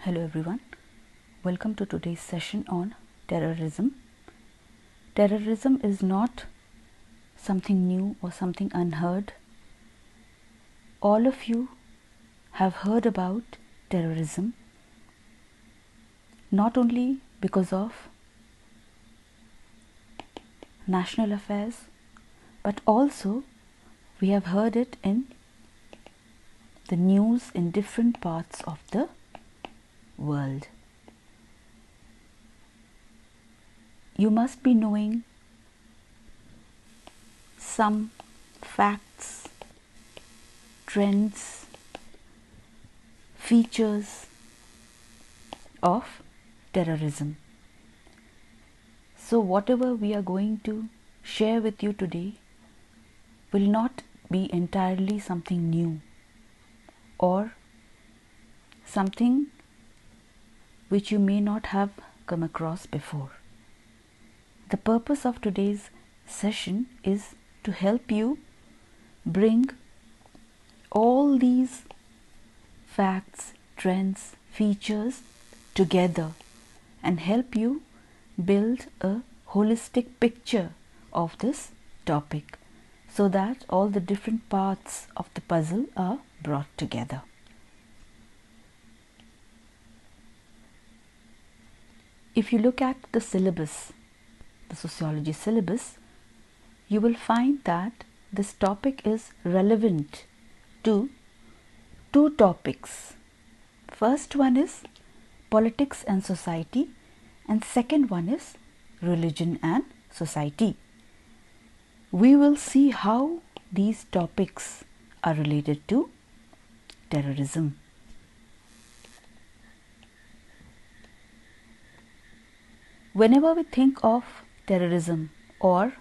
Hello everyone, welcome to today's session on terrorism. Terrorism is not something new or something unheard. All of you have heard about terrorism, not only because of national affairs, but also we have heard it in the news in different parts of the world. You must be knowing some facts, trends, features of terrorism. So whatever we are going to share with you today will not be entirely something new or something which you may not have come across before. The purpose of today's session is to help you bring all these facts, trends, features together and help you build a holistic picture of this topic so that all the different parts of the puzzle are brought together. If you look at the syllabus, the sociology syllabus, you will find that this topic is relevant to two topics. First one is politics and society, and second one is religion and society. We will see how these topics are related to terrorism. Whenever we think of terrorism or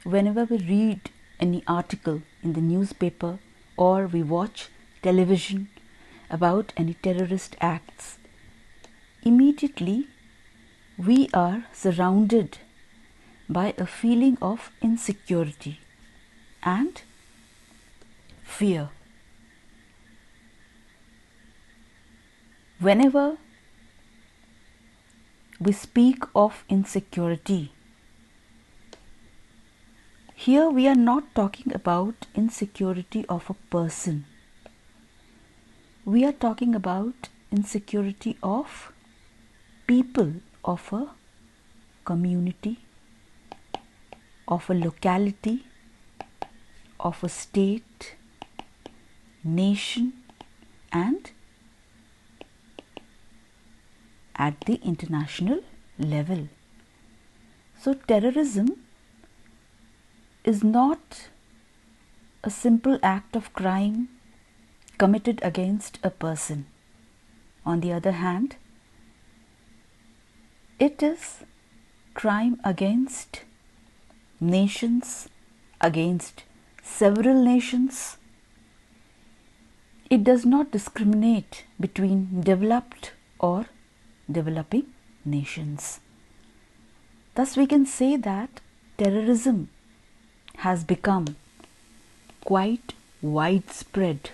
whenever we read any article in the newspaper or we watch television about any terrorist acts, immediately we are surrounded by a feeling of insecurity and fear. Whenever we speak of insecurity, here we are not talking about insecurity of a person. We are talking about insecurity of people, of a community, of a locality, of a state, nation, and at the international level. So terrorism is not a simple act of crime committed against a person. On the other hand, it is crime against nations, against several nations. It does not discriminate between developed or developing nations. Thus we can say that terrorism has become quite widespread.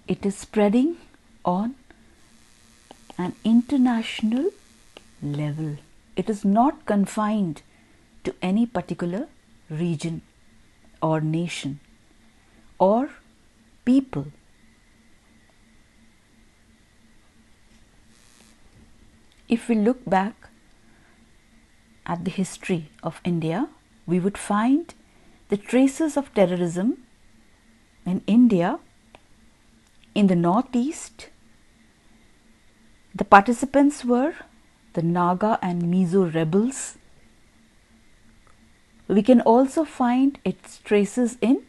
It is spreading on an international level. It is not confined to any particular region or nation or people. If we look back at the history of India, we would find the traces of terrorism in India. In the northeast, the participants were the Naga and Mizo rebels. We can also find its traces in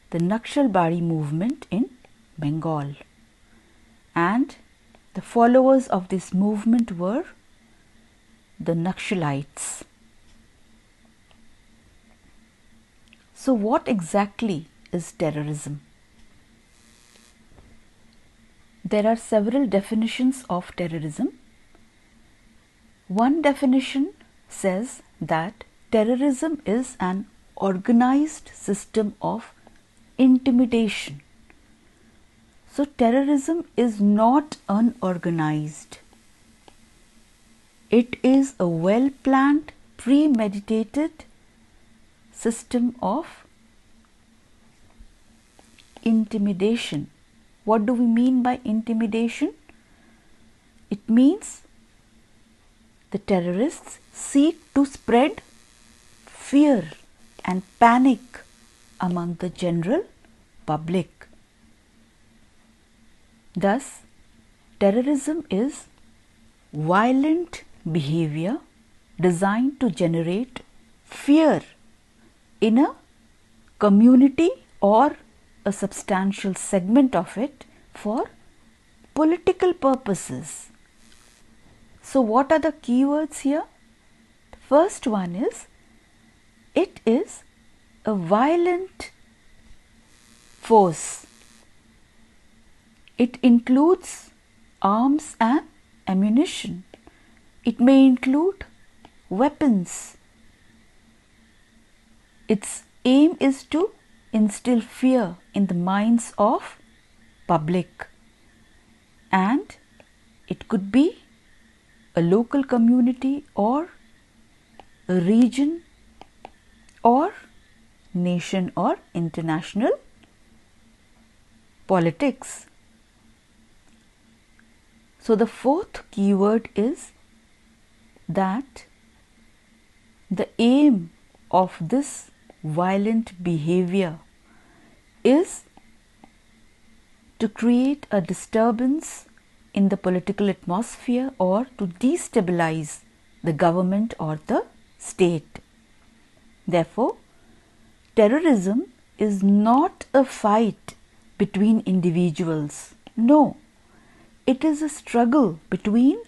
the Naxalbari movement in Bengal, and the followers of this movement were the Naxalites. So what exactly is terrorism? There are several definitions of terrorism. One definition says that terrorism is an organized system of intimidation. So terrorism is not unorganized. It is a well-planned, premeditated system of intimidation. What do we mean by intimidation? It means the terrorists seek to spread fear and panic among the general public. Thus, terrorism is violent behavior designed to generate fear in a community or a substantial segment of it for political purposes. So, what are the keywords here? The first one is, it is a violent force. It includes arms and ammunition. It may include weapons. Its aim is to instill fear in the minds of public, and it could be a local community or a region or nation or international politics. So the fourth keyword is that the aim of this violent behavior is to create a disturbance in the political atmosphere or to destabilize the government or the state. Therefore, terrorism is not a fight between individuals. No, it is a struggle between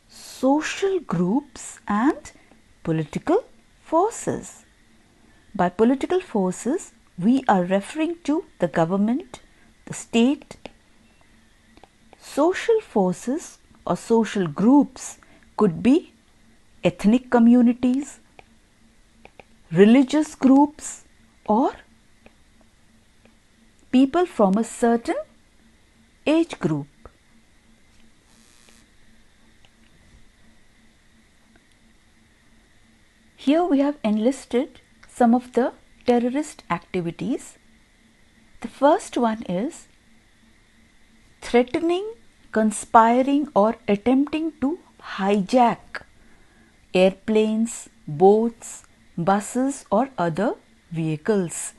social groups and political forces. By political forces, we are referring to the government, the state. Social forces or social groups could be ethnic communities, religious groups, or people from a certain age group. Here we have enlisted some of the terrorist activities. The first one is threatening, conspiring, or attempting to hijack airplanes, boats, buses, or other vehicles.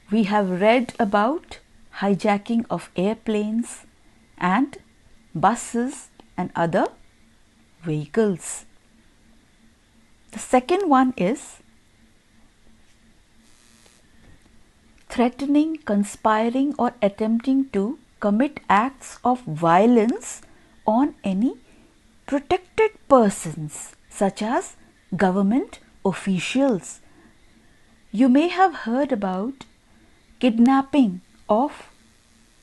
We have read about hijacking of airplanes and buses and other vehicles. The second one is threatening, conspiring, or attempting to commit acts of violence on any protected persons, such as government officials. You may have heard about kidnapping of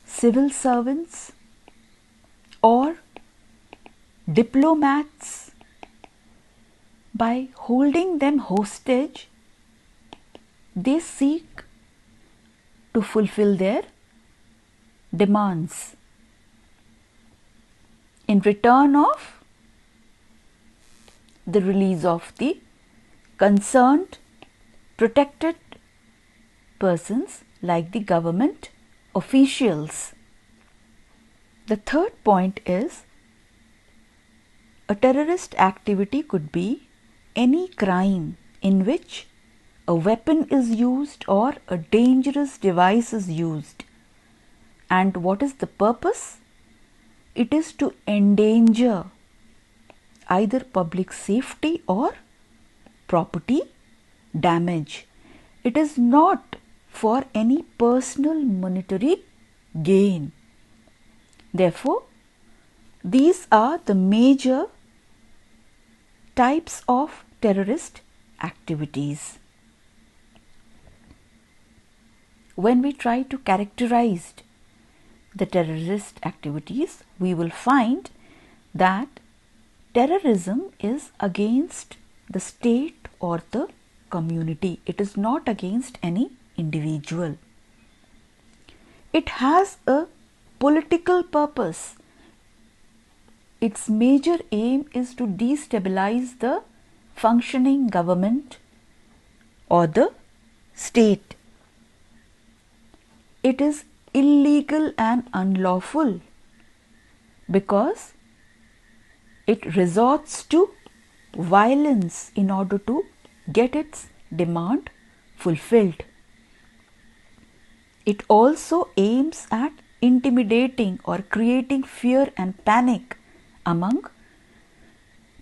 civil servants or diplomats. By holding them hostage, they seek to fulfill their demands in return of the release of the concerned protected persons like the government officials. The third point is a terrorist activity could be any crime in which a weapon is used or a dangerous device is used. And what is the purpose? It is to endanger either public safety or property damage. It is not for any personal monetary gain. Therefore, these are the major types of terrorist activities. When we try to characterize the terrorist activities, we will find that terrorism is against the state or the community. It is not against any individual. It has a political purpose. Its major aim is to destabilize the functioning government or the state. It is illegal and unlawful because it resorts to violence in order to get its demand fulfilled. It also aims at intimidating or creating fear and panic among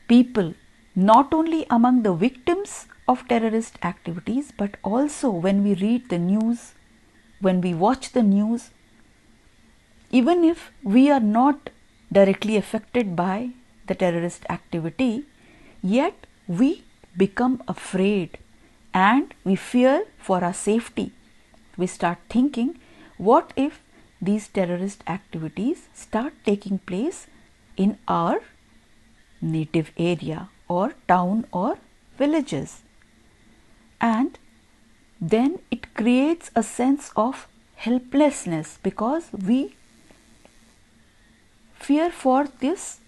people, not only among the victims of terrorist activities, but also when we read the news, when we watch the news, even if we are not directly affected by the terrorist activity, yet we become afraid and we fear for our safety. We start thinking, what if these terrorist activities start taking place in our native area or town or villages? And then it creates a sense of helplessness because we fear for this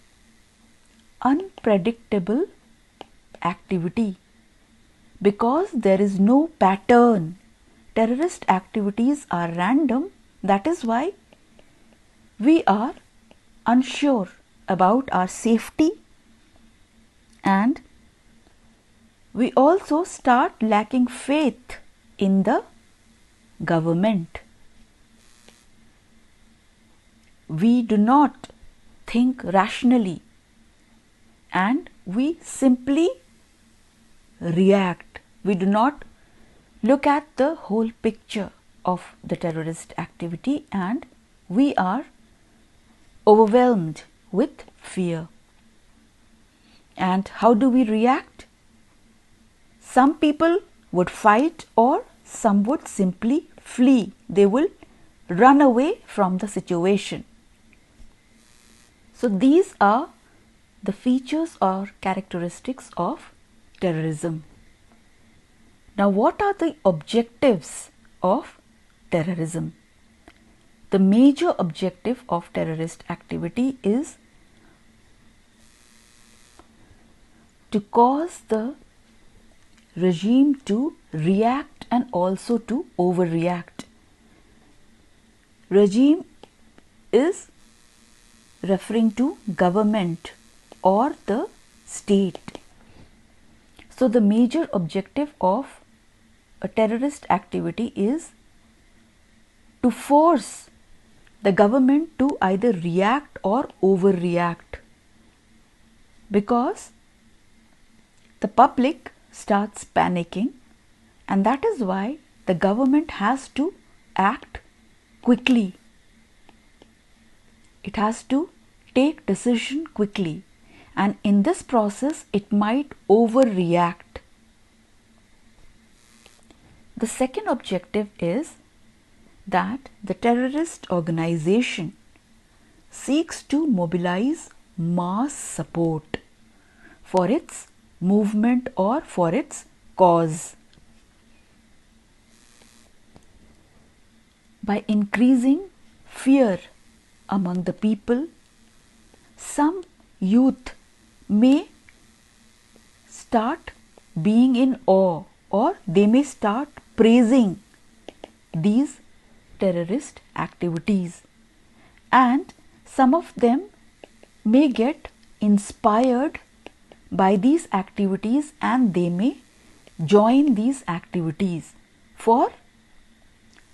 unpredictable activity, because there is no pattern. Terrorist activities are random. That is why we are unsure about our safety, and we also start lacking faith in the government. We do not think rationally and we simply react. We do not look at the whole picture of the terrorist activity and we are overwhelmed with fear. And how do we react? Some people would fight or some would simply flee. They will run away from the situation. So these are the features or characteristics of terrorism. Now, what are the objectives of terrorism? The major objective of terrorist activity is to cause the regime to react and also to overreact. Regime is referring to government or the state. So the major objective of a terrorist activity is to force the government to either react or overreact, because the public starts panicking, and that is why the government has to act quickly. It has to take decision quickly, and in this process it might overreact. The second objective is that the terrorist organization seeks to mobilize mass support for its movement or for its cause. By increasing fear among the people, some youth may start being in awe or they may start praising these terrorist activities, and some of them may get inspired by these activities and they may join these activities for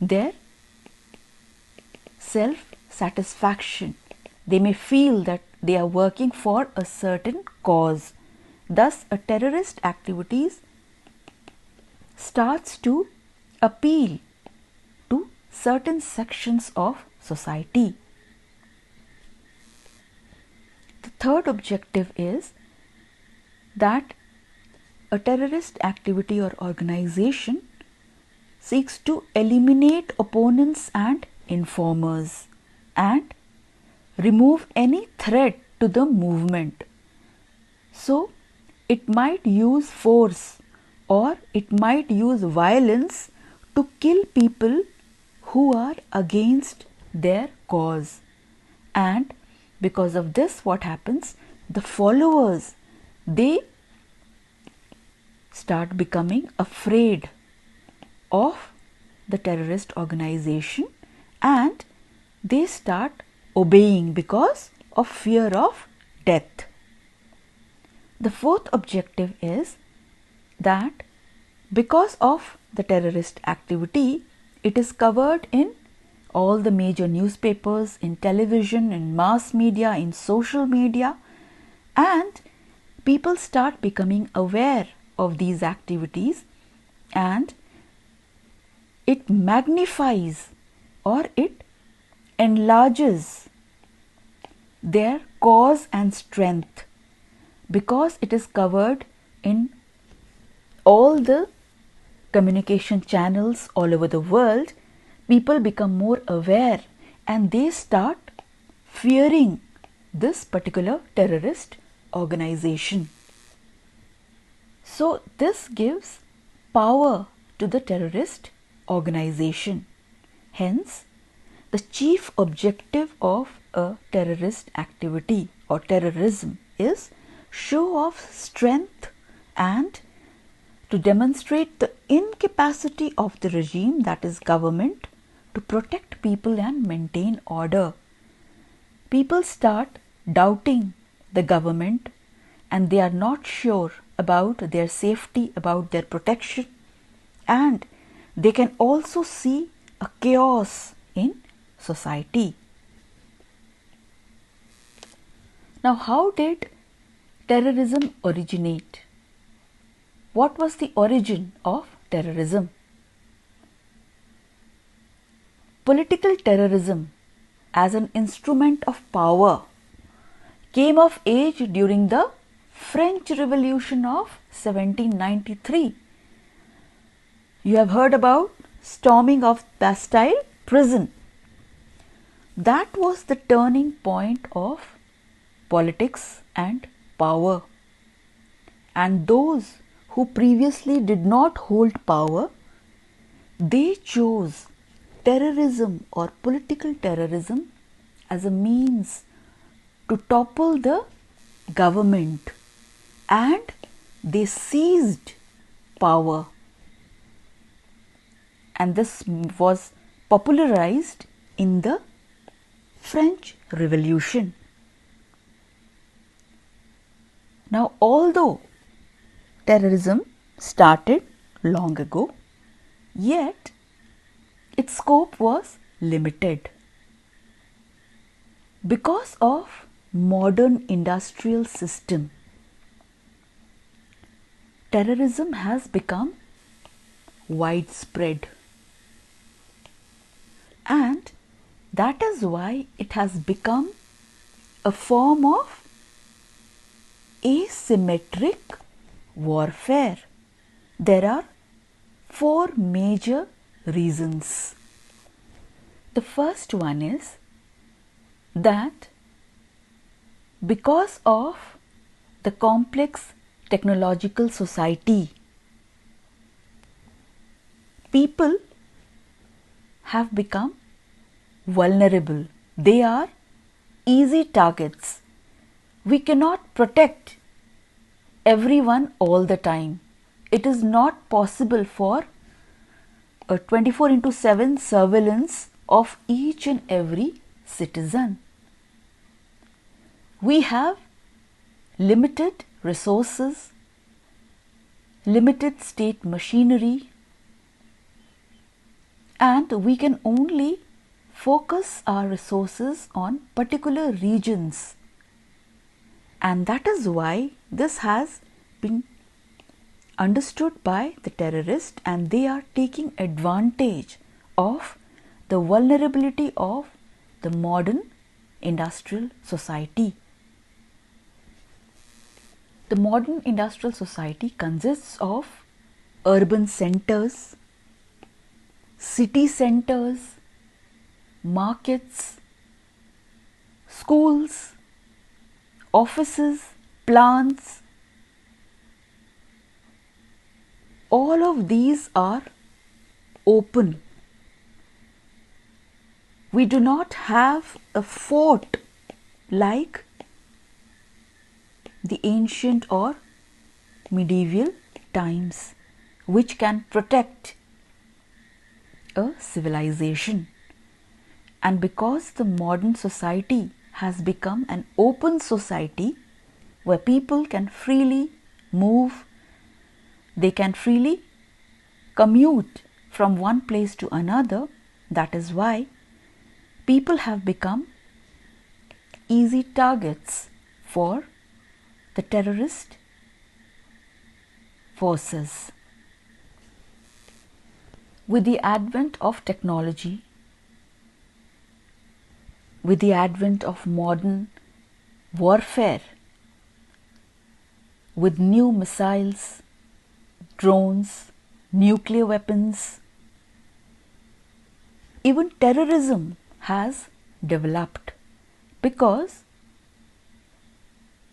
their self-satisfaction. They may feel that they are working for a certain cause. Thus, a terrorist activities starts to appeal to certain sections of society. The third objective is that a terrorist activity or organization seeks to eliminate opponents and informers and remove any threat to the movement. So, it might use force or it might use violence to kill people who are against their cause. And because of this, what happens? The followers, they start becoming afraid of the terrorist organization and they start obeying because of fear of death. The fourth objective is that because of the terrorist activity, it is covered in all the major newspapers, in television, in mass media, in social media, and people start becoming aware of these activities and it magnifies or it enlarges their cause and strength because it is covered in all the communication channels all over the world. People become more aware and they start fearing this particular terrorist organization. So this gives power to the terrorist organization. Hence, the chief objective of a terrorist activity or terrorism is show of strength and to demonstrate the incapacity of the regime, that is government, to protect people and maintain order. People start doubting the government and they are not sure about their safety, about their protection, and they can also see a chaos in society. Now, how did terrorism originate? What was the origin of terrorism? Political terrorism as an instrument of power came of age during the French Revolution of 1793. You have heard about storming of Bastille prison. That was the turning point of politics and power. And those who previously did not hold power, they chose terrorism or political terrorism as a means to topple the government, and they seized power. And this was popularized in the French Revolution. Now, although terrorism started long ago, yet its scope was limited. Because of modern industrial system, terrorism has become widespread, and that is why it has become a form of asymmetric warfare. There are four major reasons. The first one is that because of the complex technological society, people have become vulnerable. They are easy targets. We cannot protect everyone all the time. It is not possible for a 24/7 surveillance of each and every citizen. We have limited resources, limited state machinery, and we can only focus our resources on particular regions. And that is why this has been understood by the terrorists, and they are taking advantage of the vulnerability of the modern industrial society. The modern industrial society consists of urban centers, city centers, markets, schools, offices, plants. All of these are open. We do not have a fort like the ancient or medieval times which can protect a civilization. And because the modern society has become an open society where people can freely move, they can freely commute from one place to another, that is why people have become easy targets for the terrorist forces. With the advent of technology, with the advent of modern warfare, with new missiles, drones, nuclear weapons, even terrorism has developed, because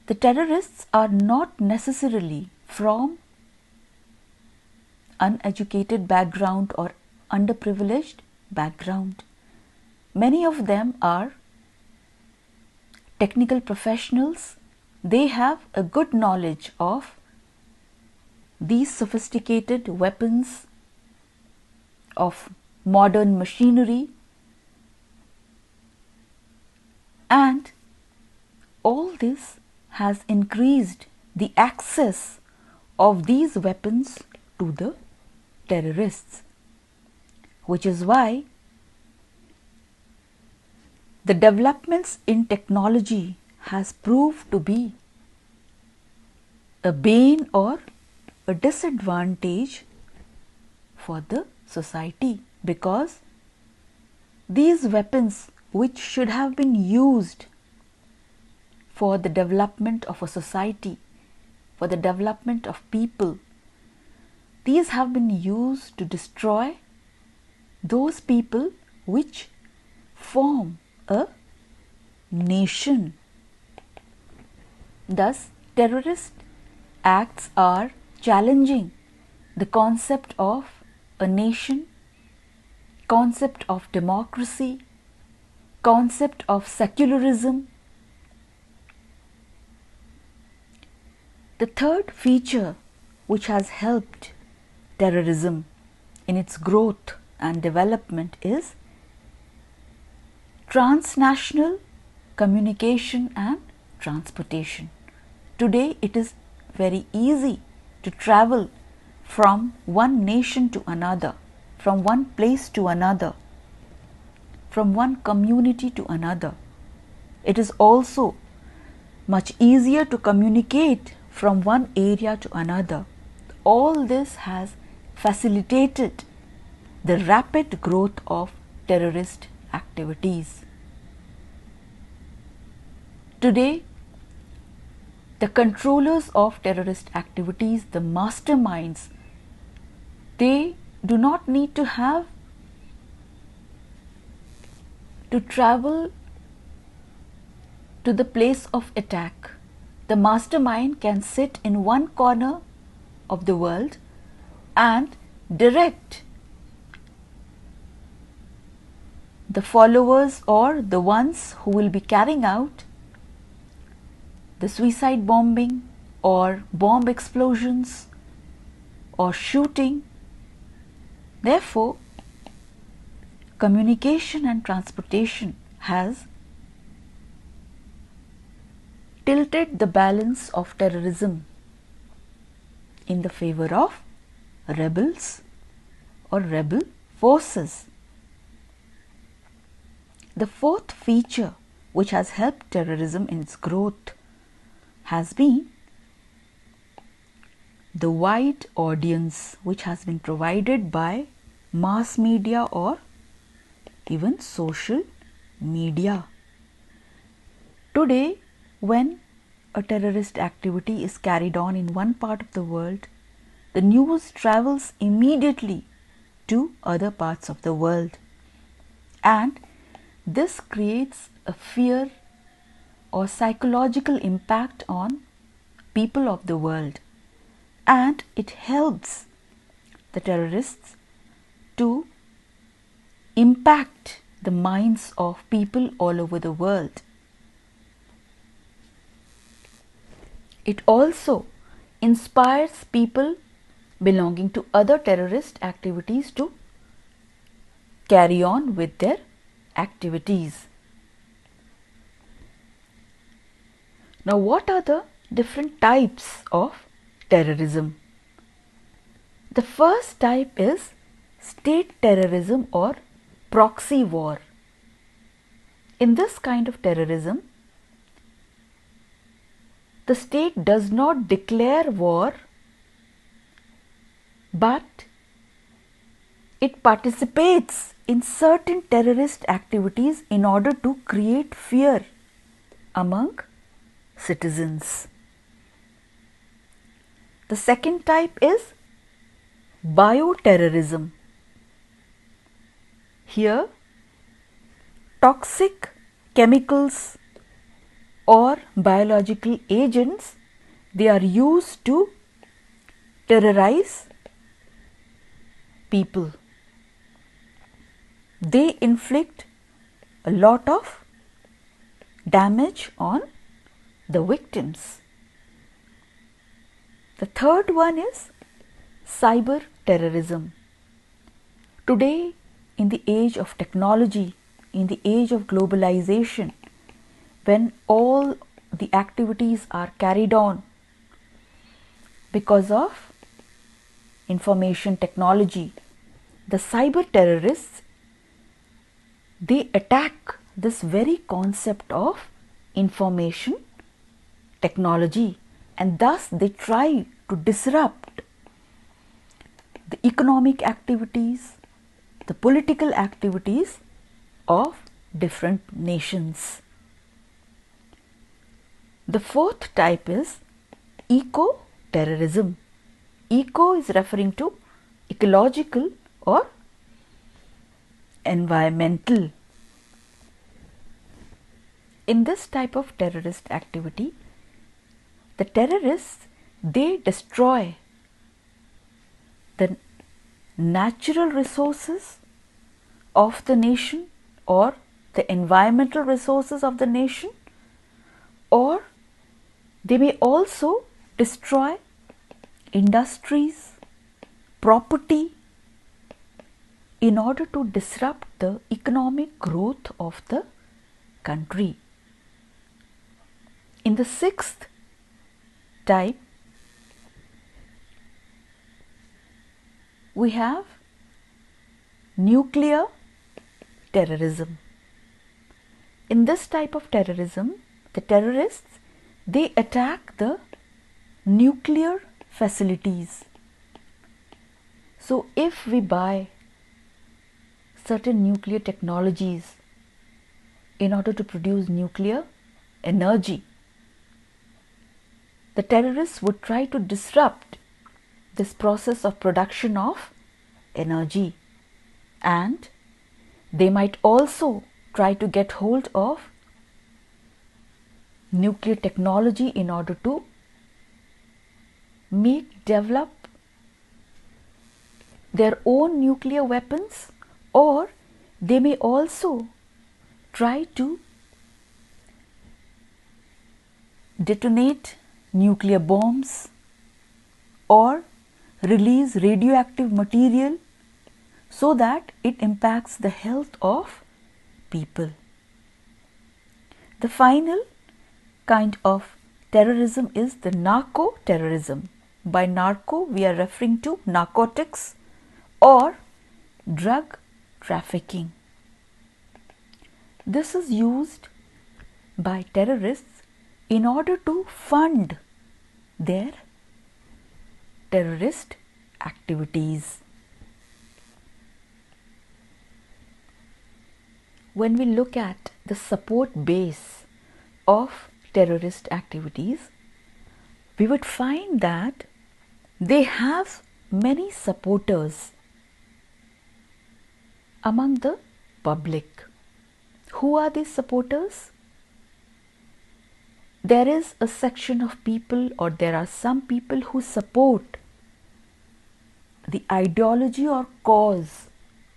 the terrorists are not necessarily from uneducated background or underprivileged background. Many of them are technical professionals. They have a good knowledge of these sophisticated weapons, of modern machinery, and all this has increased the access of these weapons to the terrorists, which is why the developments in technology has proved to be a bane or a disadvantage for the society, because these weapons which should have been used for the development of a society, for the development of people, these have been used to destroy those people which form a nation. Thus, terrorist acts are challenging the concept of a nation, concept of democracy, concept of secularism. The third feature which has helped terrorism in its growth and development is transnational communication and transportation. Today it is very easy to travel from one nation to another, from one place to another, from one community to another. It is also much easier to communicate from one area to another. All this has facilitated the rapid growth of terrorist activities. Today, the controllers of terrorist activities, the masterminds, they do not need to have to travel to the place of attack. The mastermind can sit in one corner of the world and direct the followers or the ones who will be carrying out the suicide bombing or bomb explosions or shooting. Therefore, communication and transportation has tilted the balance of terrorism in the favor of rebels or rebel forces. The fourth feature which has helped terrorism in its growth has been the wide audience which has been provided by mass media or even social media. Today, when a terrorist activity is carried on in one part of the world, the news travels immediately to other parts of the world, and this creates a fear or psychological impact on people of the world, and it helps the terrorists to impact the minds of people all over the world. It also inspires people belonging to other terrorist activities to carry on with their activities. Now, what are the different types of terrorism? The first type is state terrorism or proxy war. In this kind of terrorism, the state does not declare war, but it participates in certain terrorist activities in order to create fear among citizens. The second type is bioterrorism. Here, toxic chemicals or biological agents, they are used to terrorize people. They inflict a lot of damage on the victims. The third one is cyber terrorism. Today, in the age of technology, in the age of globalization, when all the activities are carried on because of information technology, the cyber terrorists, they attack this very concept of information technology, and thus they try to disrupt the economic activities, the political activities of different nations. The fourth type is eco-terrorism. Eco is referring to ecological or environmental. In this type of terrorist activity, the terrorists, they destroy the natural resources of the nation or the environmental resources of the nation, or they may also destroy industries, property, in order to disrupt the economic growth of the country. In the sixth type, we have nuclear terrorism. In this type of terrorism, the terrorists, they attack the nuclear facilities. So if we buy certain nuclear technologies in order to produce nuclear energy, the terrorists would try to disrupt this process of production of energy, and they might also try to get hold of nuclear technology in order to develop their own nuclear weapons, or they may also try to detonate nuclear bombs or release radioactive material so that it impacts the health of people. The final kind of terrorism is the narco-terrorism. By narco, we are referring to narcotics or drug trafficking. This is used by terrorists in order to fund their terrorist activities. When we look at the support base of terrorist activities, we would find that they have many supporters among the public. Who are these supporters? There is a section of people, or there are some people who support the ideology or cause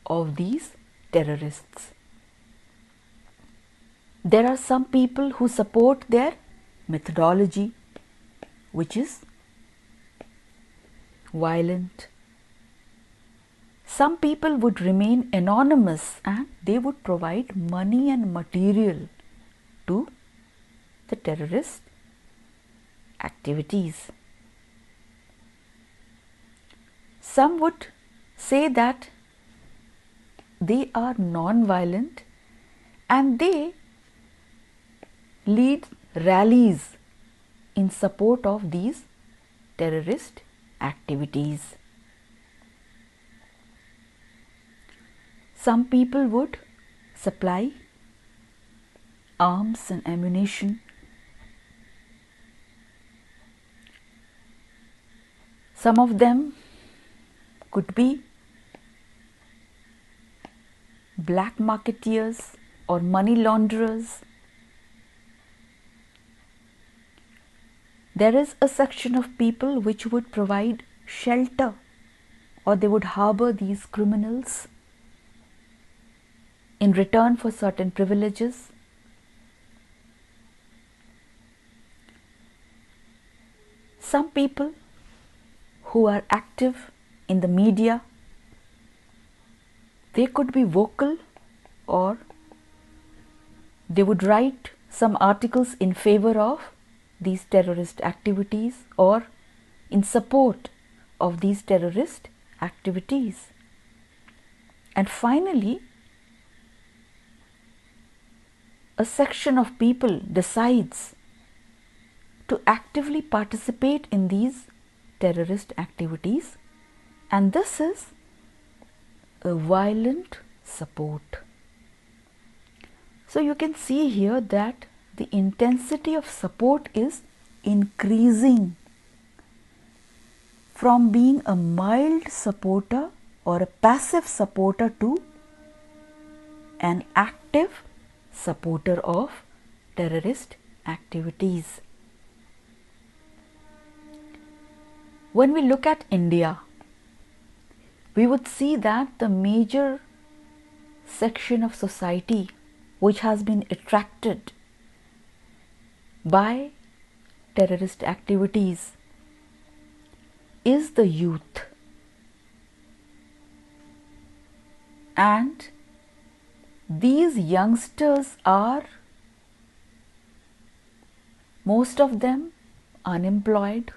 of these terrorists. There are some people who support their methodology, which is violent. Some people would remain anonymous and they would provide money and material to the terrorist activities. Some would say that they are non-violent and they lead rallies in support of these terrorist activities. Some people would supply arms and ammunition. Some of them could be black marketeers or money launderers. There is a section of people which would provide shelter, or they would harbor these criminals in return for certain privileges. Some people who are active in the media, they could be vocal, or they would write some articles in favor of these terrorist activities or in support of these terrorist activities. And finally, a section of people decides to actively participate in these terrorist activities, and this is a violent support. So you can see here that the intensity of support is increasing from being a mild supporter or a passive supporter to an active supporter of terrorist activities. When we look at India, we would see that the major section of society which has been attracted by terrorist activities is the youth. And these youngsters are, most of them, unemployed,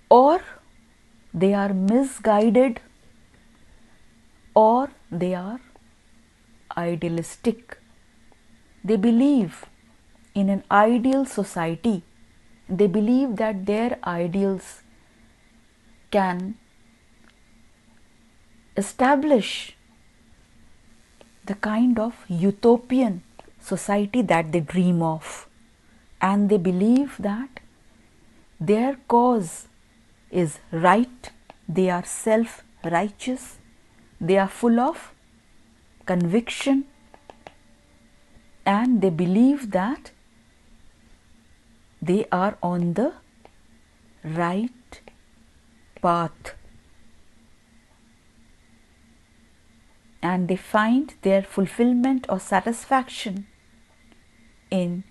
or they are misguided, or they are idealistic. They believe in an ideal society. They believe that their ideals can establish the kind of utopian society that they dream of, and they believe that their cause is right, they are self-righteous, they are full of conviction, and they believe that they are on the right path, and they find their fulfillment or satisfaction in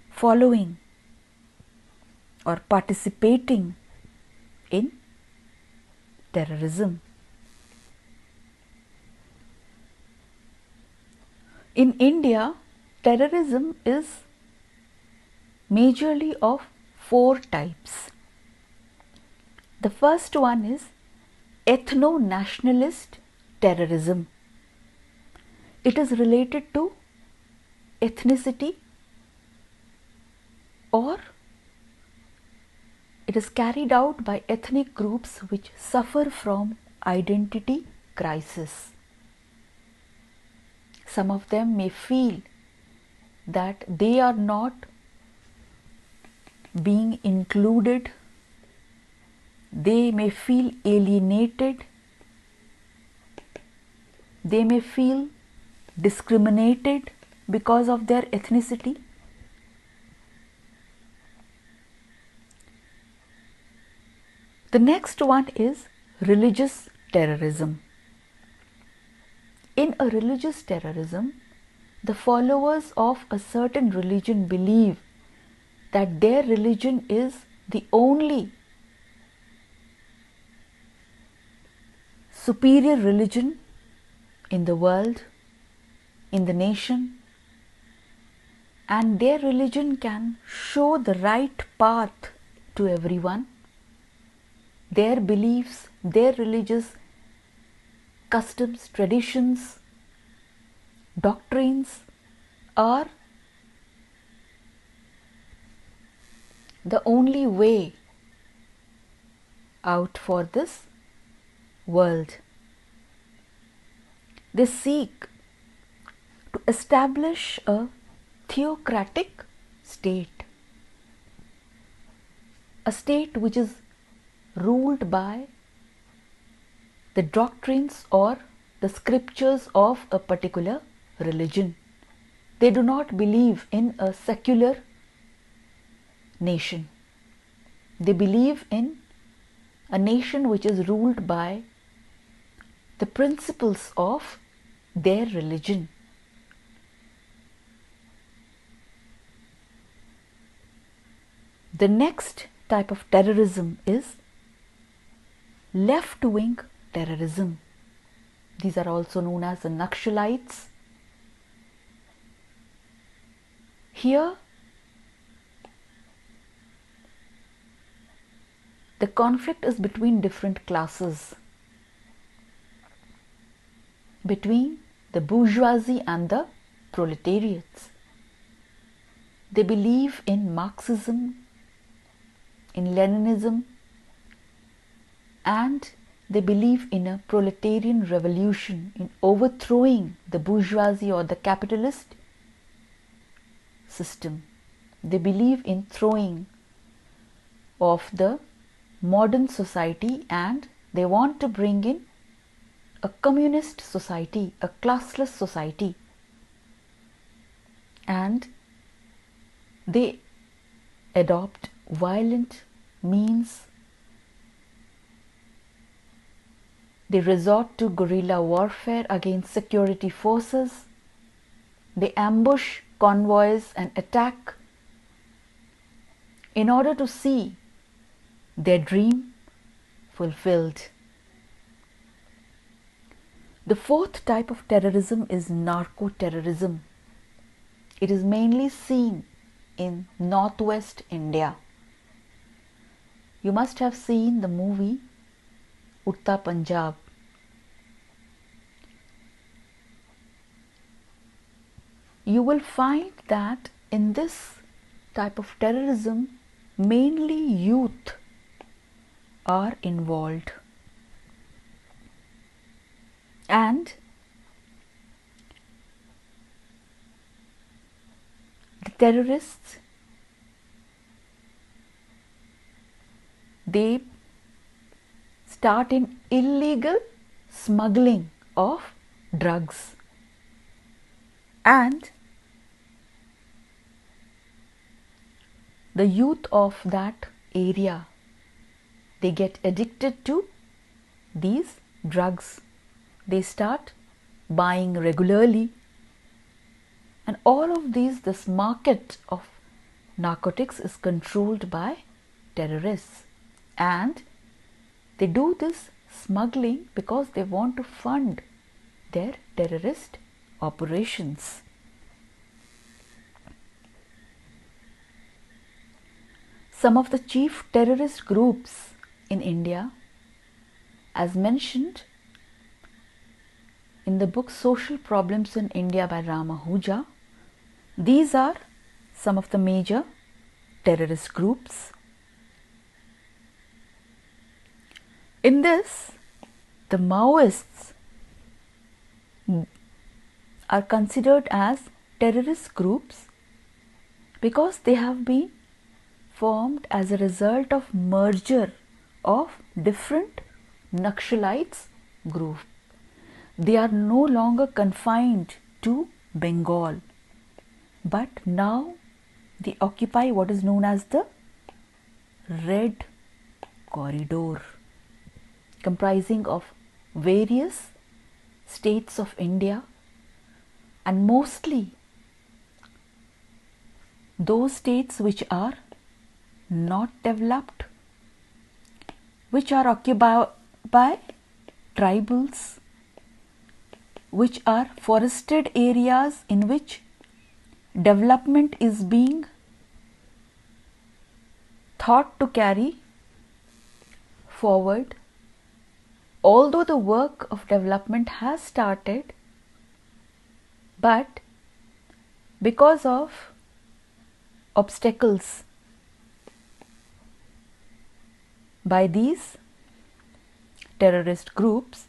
following or participating in terrorism. In India, terrorism is majorly of 4 types. The first one is ethno-nationalist terrorism. It is related to ethnicity, or it is carried out by ethnic groups which suffer from identity crisis. Some of them may feel that they are not being included, they may feel alienated, they may feel discriminated because of their ethnicity. The next one is religious terrorism. In a religious terrorism, the followers of a certain religion believe that their religion is the only superior religion in the world, in the nation, and their religion can show the right path to everyone. Their beliefs, their religious customs, traditions, doctrines are the only way out for this world. They seek to establish a theocratic state, a state which is ruled by the doctrines or the scriptures of a particular religion. They do not believe in a secular nation. They believe in a nation which is ruled by the principles of their religion. The next type of terrorism is left-wing terrorism. These are also known as the Naxalites. Here, the conflict is between different classes, between the bourgeoisie and the proletariats. They believe in Marxism, in Leninism, and they believe in a proletarian revolution, in overthrowing the bourgeoisie or the capitalist system. They believe in throwing off the modern society, and they want to bring in a communist society, a classless society. And they adopt violent means. They resort to guerrilla warfare against security forces. They ambush convoys and attack in order to see their dream fulfilled. The fourth type of terrorism is narco-terrorism. It is mainly seen in northwest India. You must have seen the movie Utta Punjab. You will find that in this type of terrorism, mainly youth are involved. And the terrorists, they start in illegal smuggling of drugs, and the youth of that area, they get addicted to these drugs. They start buying regularly, and all of these, this market of narcotics is controlled by terrorists, and they do this smuggling because they want to fund their terrorist operations. Some of the chief terrorist groups in India, as mentioned in the book Social Problems in India by Ram Ahuja, these are some of the major terrorist groups. In this, the Maoists are considered as terrorist groups because they have been formed as a result of merger of different Naxalites group. They are no longer confined to Bengal, but now they occupy what is known as the Red Corridor, comprising of various states of India, and mostly those states which are not developed, which are occupied by tribals, which are forested areas in which development is being thought to carry forward. Although the work of development has started, but because of obstacles by these terrorist groups,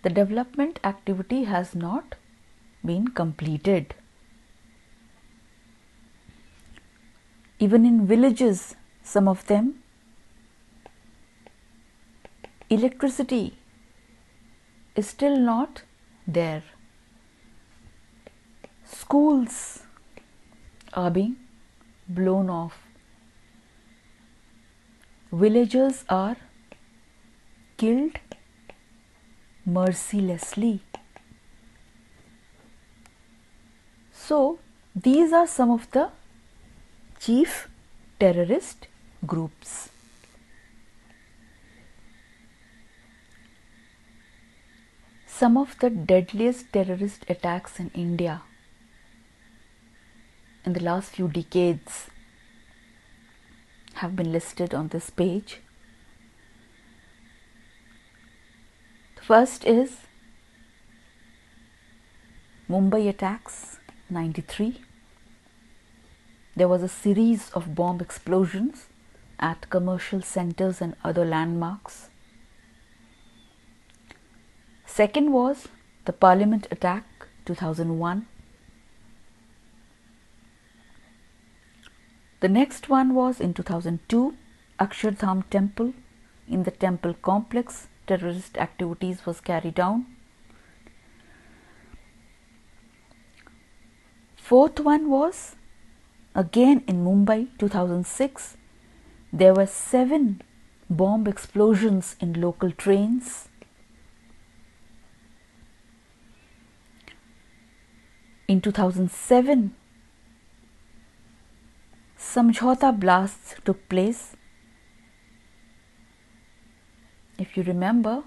the development activity has not been completed. Even in villages, some of them, electricity is still not there. Schools are being blown off. Villagers are killed mercilessly. So, these are some of the chief terrorist groups. Some of the deadliest terrorist attacks in India in the last few decades have been listed on this page. The first is Mumbai attacks, 93. There was a series of bomb explosions at commercial centers and other landmarks. Second was the Parliament attack, 2001. The next one was in 2002, Akshardham Temple. In the temple complex, terrorist activities was carried out. Fourth one was again in Mumbai, 2006. There were 7 bomb explosions in local trains. In 2007, Samjhauta blasts took place. If you remember,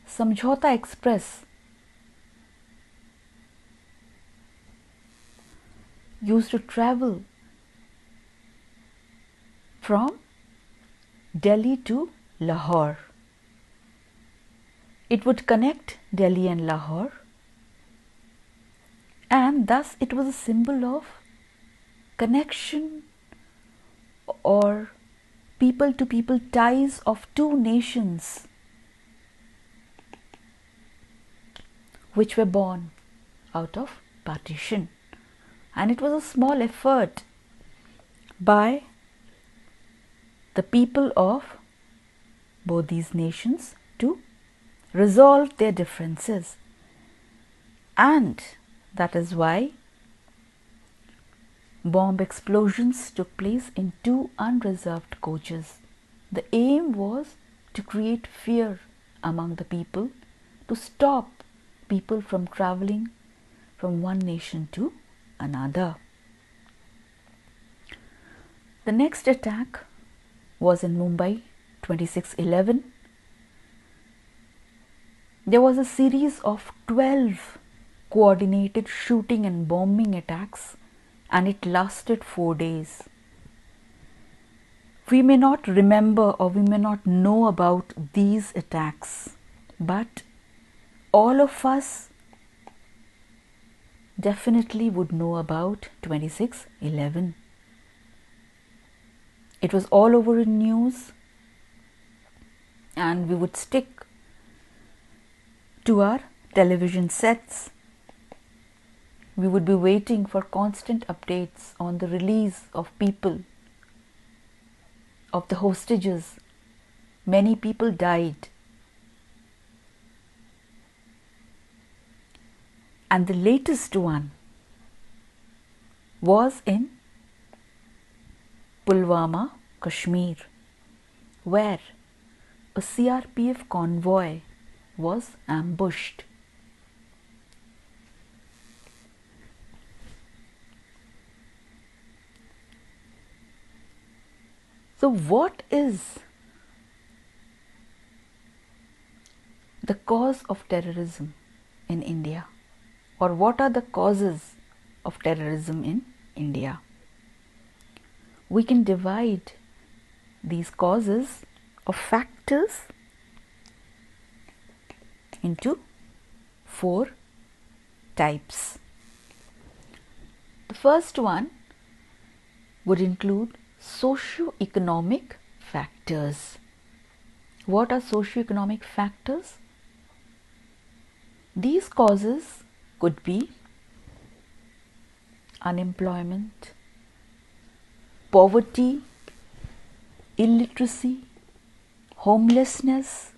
Samjhauta Express used to travel from Delhi to Lahore. It would connect Delhi and Lahore, and thus it was a symbol of connection or people to people ties of two nations which were born out of partition. And it was a small effort by the people of both these nations to resolve their differences. And that is why bomb explosions took place in 2 unreserved coaches. The aim was to create fear among the people, to stop people from traveling from one nation to another. The next attack was in Mumbai, 26/11. There was a series of 12 coordinated shooting and bombing attacks, and it lasted 4 days. We may not remember or we may not know about these attacks, but all of us definitely would know about 26/11. It was all over in news, and we would stick to our television sets. We would be waiting for constant updates on the release of people, of the hostages. Many people died. And the latest one was in Pulwama, Kashmir, where a CRPF convoy was ambushed. So what is the cause of terrorism in India, or what are the causes of terrorism in India? We can divide these causes of factors into 4 types. The first one would include socio-economic factors. What are socio-economic factors? These causes could be unemployment, poverty, illiteracy, homelessness,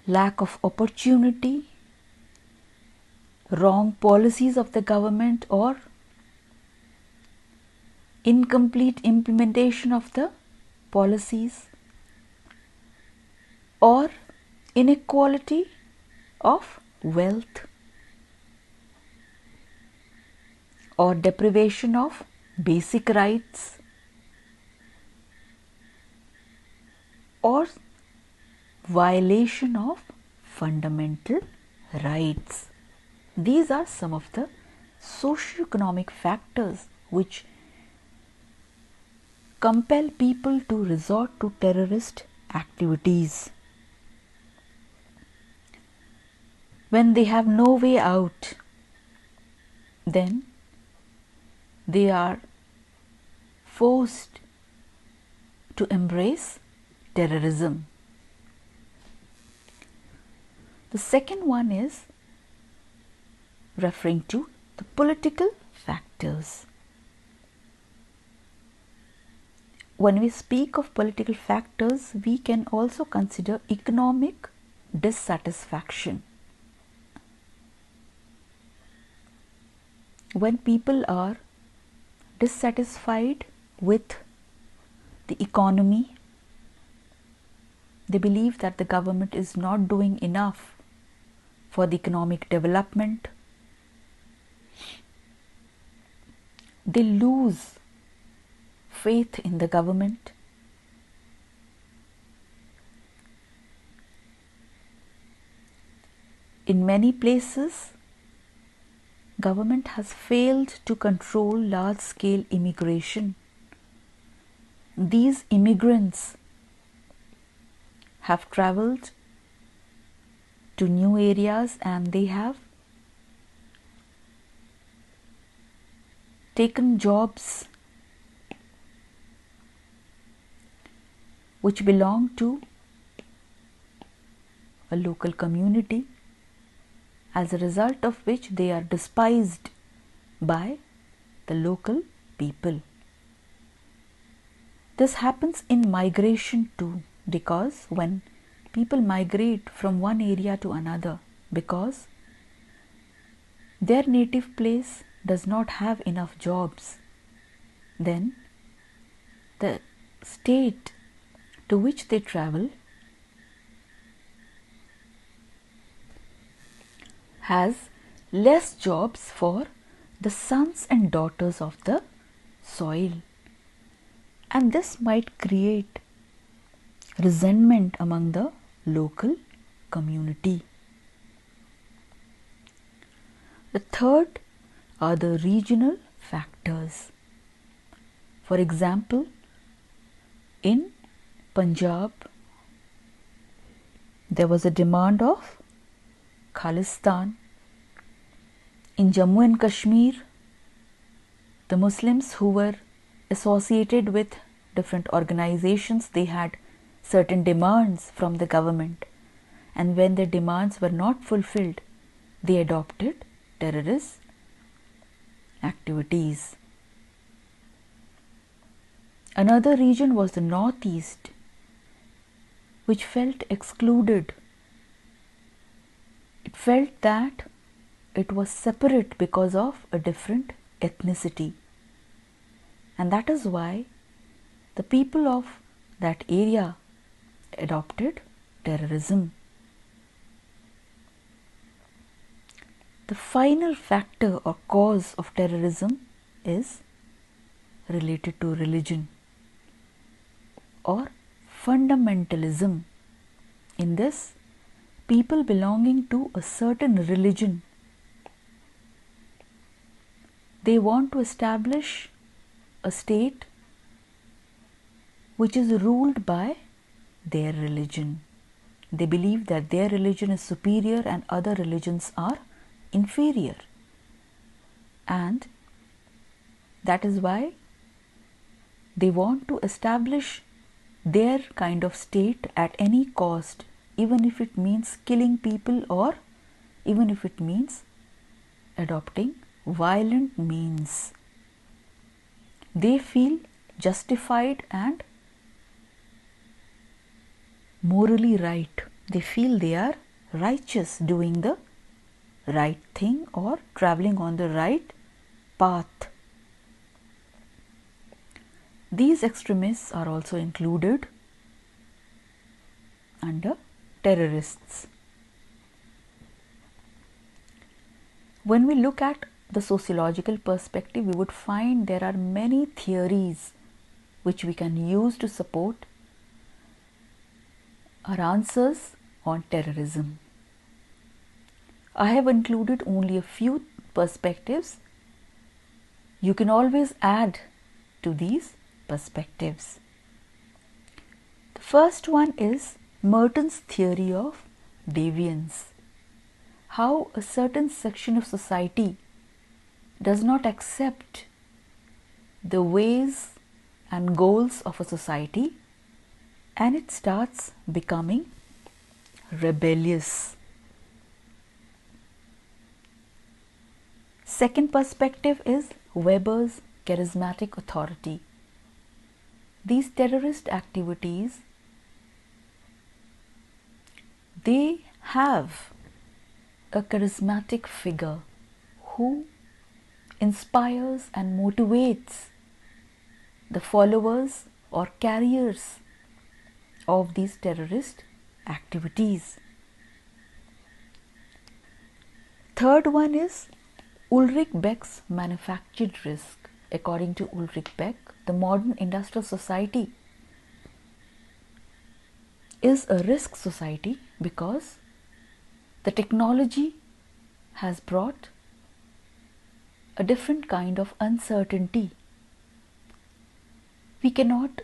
lack of opportunity, wrong policies of the government, or incomplete implementation of the policies, or inequality of wealth, or deprivation of basic rights, or violation of fundamental rights. These are some of the socio-economic factors which compel people to resort to terrorist activities. When they have no way out, then they are forced to embrace terrorism. The second one is referring to the political factors. When we speak of political factors, we can also consider economic dissatisfaction. When people are dissatisfied with the economy, they believe that the government is not doing enough for the economic development. They lose faith in the government. In many places, government has failed to control large-scale immigration. These immigrants have travelled to new areas and they have taken jobs which belong to a local community, as a result of which they are despised by the local people. This happens in migration too, because when people migrate from one area to another because their native place does not have enough jobs, then the state to which they travel has less jobs for the sons and daughters of the soil, and this might create resentment among the local community. The third are the regional factors. For example, in Punjab, there was a demand of Khalistan. In Jammu and Kashmir, the Muslims who were associated with different organizations, they had certain demands from the government, and when their demands were not fulfilled, they adopted terrorist activities. Another region was the Northeast, which felt excluded. It felt that it was separate because of a different ethnicity, and that is why the people of that area adopted terrorism. The final factor or cause of terrorism is related to religion. or fundamentalism. In this, people belonging to a certain religion, they want to establish a state which is ruled by their religion. They believe that their religion is superior and other religions are inferior. And that is why they want to establish their kind of state at any cost, even if it means killing people or even if it means adopting violent means. They feel justified and morally right. They feel they are righteous, doing the right thing or traveling on the right path. These extremists are also included under terrorists. When we look at the sociological perspective, we would find there are many theories which we can use to support our answers on terrorism. I have included only a few perspectives. You can always add to these perspectives. The first one is Merton's theory of deviance. How a certain section of society does not accept the ways and goals of a society and it starts becoming rebellious. Second perspective is Weber's charismatic authority. These terrorist activities, they have a charismatic figure who inspires and motivates the followers or carriers of these terrorist activities. Third one is Ulrich Beck's manufactured risk. According to Ulrich Beck, the modern industrial society is a risk society because the technology has brought a different kind of uncertainty. We cannot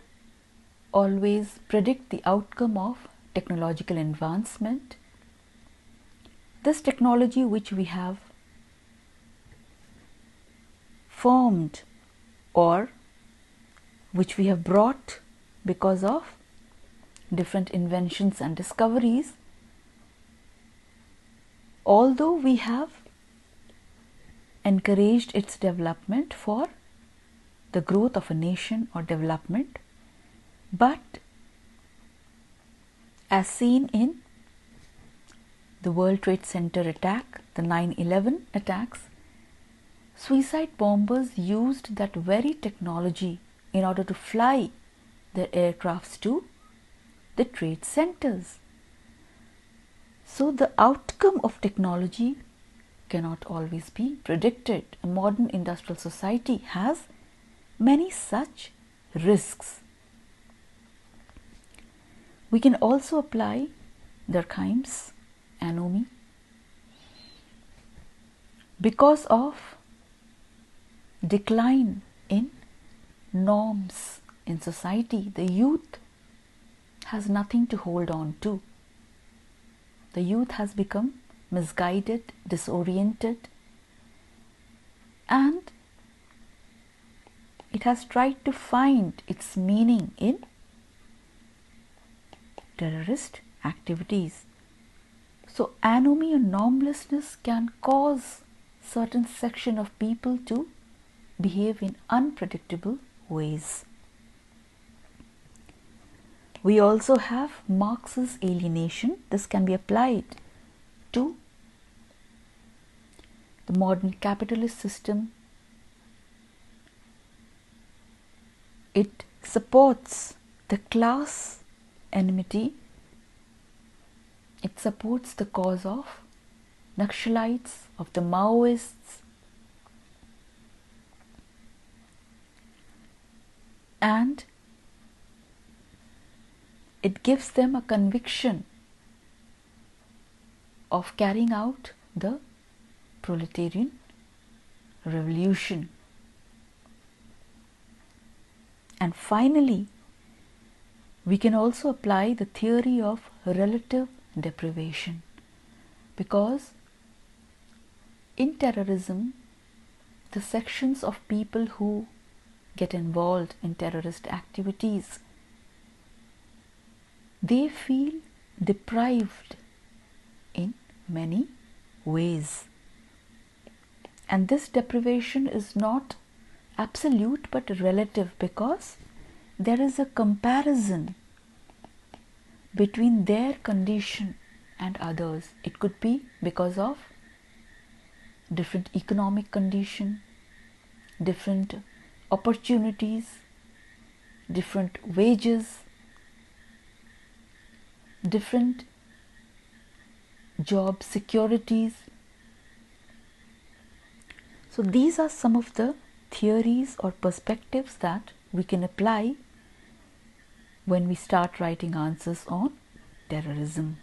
always predict the outcome of technological advancement. This technology which we have formed or which we have brought because of different inventions and discoveries, although we have encouraged its development for the growth of a nation or development, but as seen in the World Trade Center attack, the 9/11 attacks, suicide bombers used that very technology in order to fly their aircrafts to the trade centers. So the outcome of technology cannot always be predicted. A modern industrial society has many such risks. We can also apply Durkheim's anomie. Because of decline in norms in society, the youth has nothing to hold on to. The youth has become misguided, disoriented, and it has tried to find its meaning in terrorist activities. So anomie or normlessness can cause certain section of people to behave in unpredictable ways. We also have Marx's alienation. This can be applied to the modern capitalist system. It supports the class enmity. It supports the cause of Naxalites, of the Maoists, and it gives them a conviction of carrying out the proletarian revolution. And finally, we can also apply the theory of relative deprivation, because in terrorism, the sections of people who get involved in terrorist activities, they feel deprived in many ways. And this deprivation is not absolute but relative, because there is a comparison between their condition and others. It could be because of different economic condition, different opportunities, different wages, different job securities. So these are some of the theories or perspectives that we can apply when we start writing answers on terrorism.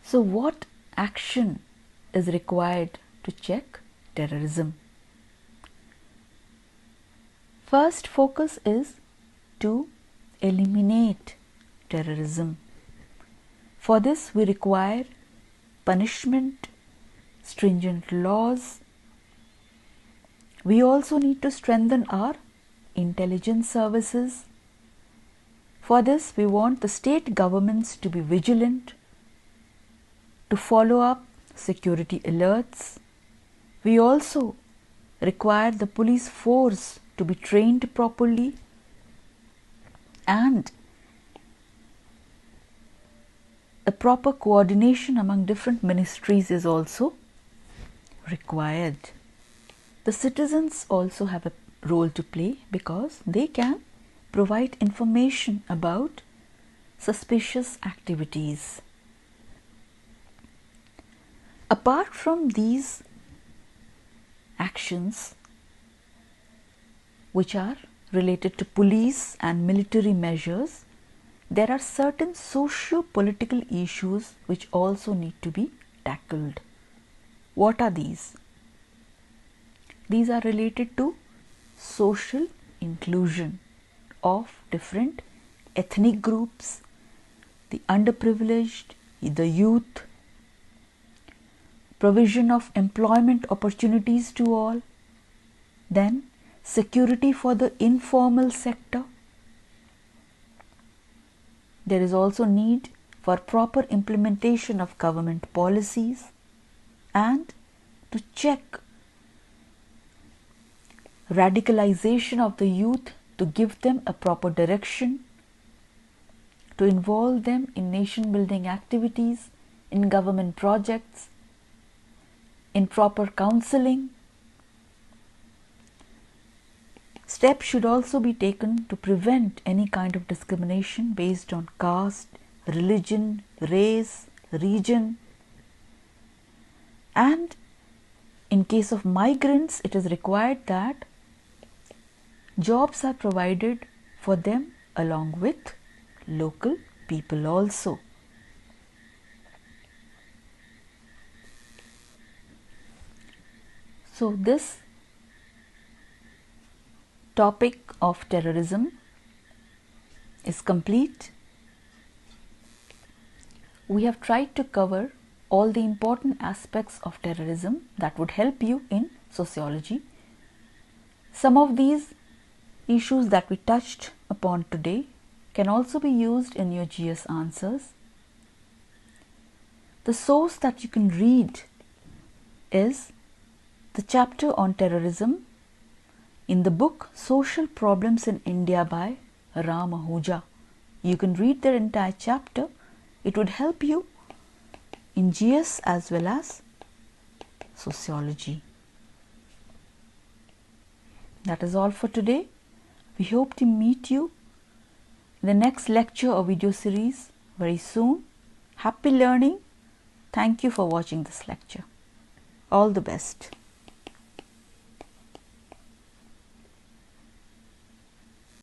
So what action is required to check terrorism? First focus is to eliminate terrorism. For this we require punishment, stringent laws. We also need to strengthen our intelligence services. For this we want the state governments to be vigilant, to follow up security alerts. We also require the police force to be trained properly, and a proper coordination among different ministries is also required. The citizens also have a role to play, because they can provide information about suspicious activities. Apart from these actions, which are related to police and military measures, there are certain socio-political issues which also need to be tackled. What are these? These are related to social inclusion of different ethnic groups, the underprivileged, the youth, provision of employment opportunities to all, then security for the informal sector. There is also need for proper implementation of government policies, and to check radicalization of the youth, to give them a proper direction, to involve them in nation building activities, in government projects, in proper counseling. Steps should also be taken to prevent any kind of discrimination based on caste, religion, race, region. And in case of migrants, it is required that jobs are provided for them along with local people also. So this topic of terrorism is complete. We have tried to cover all the important aspects of terrorism that would help you in sociology. Some of these issues that we touched upon today can also be used in your GS answers. The source that you can read is the chapter on terrorism in the book Social Problems in India by Ram Ahuja. You can read their entire chapter. It would help you in GS as well as sociology. That is all for today. We hope to meet you in the next lecture or video series very soon. Happy learning. Thank you for watching this lecture. All the best.